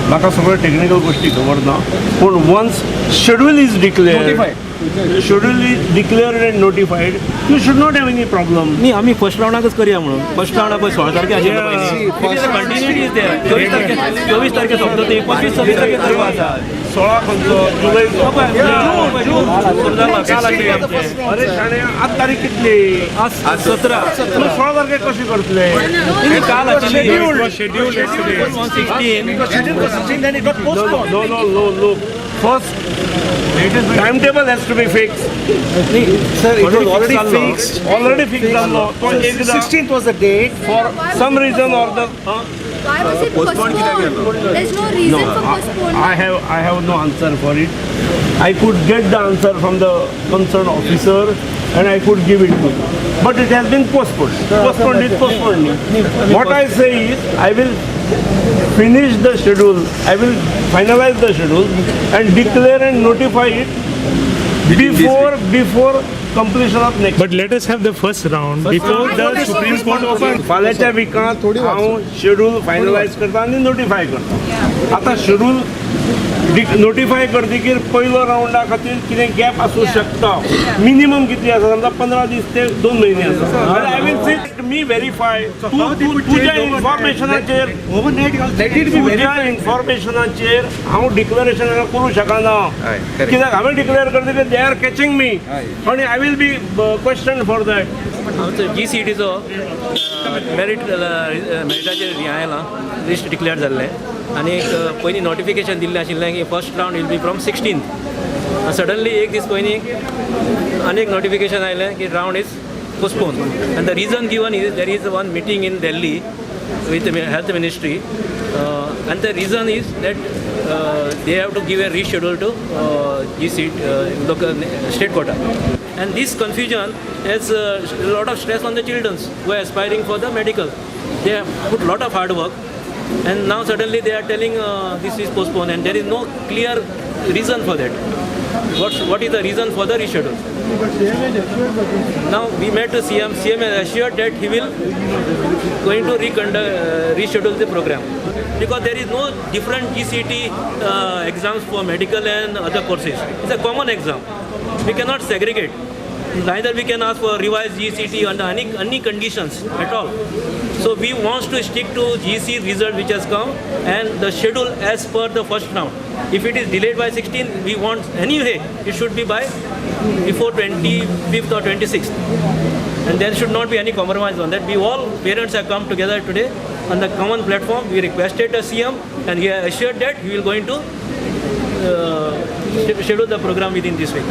म्हाका सगळ्यो टेक्निकल गोष्टी खबर ना, पूण once schedule is declared and notified, you should not have any problem. नाही, आम्ही फर्स्ट राऊंडाकच करूया म्हणून. फर्स्ट राऊंड आपण 16 तारखे आशिल्लो कंटिन्युटी इज देयर. 24 तारखे सोंपता ते 25-26 तारखे चालू आसा. 16 खंयचो जुलयचो काल आशिल्ले आमचे. अरे शाणे, आज तारीख कितली? आज 17. 16 तारखेक कशें करतले? काल आशिल्ली Scheduled yesterday. 16. No. First, timetable has to be fixed. Sir, it was already fixed. Already fixed. So 16th was the date. for some reason or the. Why was it postponed? There's no reason for postponement. I have no answer for it. I could get the answer from the concerned officer and I could give it to you. But it has been postponed. Postponed is postponed. What I say is, I will finish the schedule. I will finalize the schedule and declare and notify it before completion of next. But let us have the first round before the Supreme Court opens. फाल्याच्या Vikant हांव schedule finalise करता आनी notify करता. आतां schedule notify करतकीर पयलो राउंडा खातीर कितें gap आसूं शकता. मिनिमम कितली आसा? समजा 15 दीस ते 2 म्हयने आसा. I will sit me verify तुज्या इन्फॉर्मेशनाचेर हांव डिक्लरेशन करूं शकना. कित्याक हांवें डिक्लेअर करतकीर दे आर कॅचिंग मी आनी I will be question for that. आमचो GCETचो मेरिटाचेर हें आयलां, लिस्ट डिक्लेअर जाल्लें. आनी पयलीं नोटिफिकेशन दिल्लें आशिल्लें की first round will be from 16th. Suddenly एक दीस पयलीं आनीक नोटिफिकेशन आयलें की round is postponed. And the reason given is there is one meeting in Delhi with the health ministry, and the reason is that they have to give a reschedule to local state quota. And this confusion has a lot of stress on the children who are aspiring for the medical. They have put a lot of hard work, and now suddenly they are telling this is postponed, and there is no clear reason for that. What is the reason for the reschedule? Now we met the CM. CM has assured that he will going to reschedule the program, because there is no different GCET exams for medical and other courses. It's a common exam. We cannot segregate. Neither we can ask for revised GCET under any conditions at all. So we want to stick to GC result which has come and the schedule as per the first round. If it is delayed by 16, we want anyway it should be by before 25th or 26th. And there should not be any compromise on that. We all parents have come together today on the common platform. We requested the CM and he has assured that he will going to schedule the program within this week.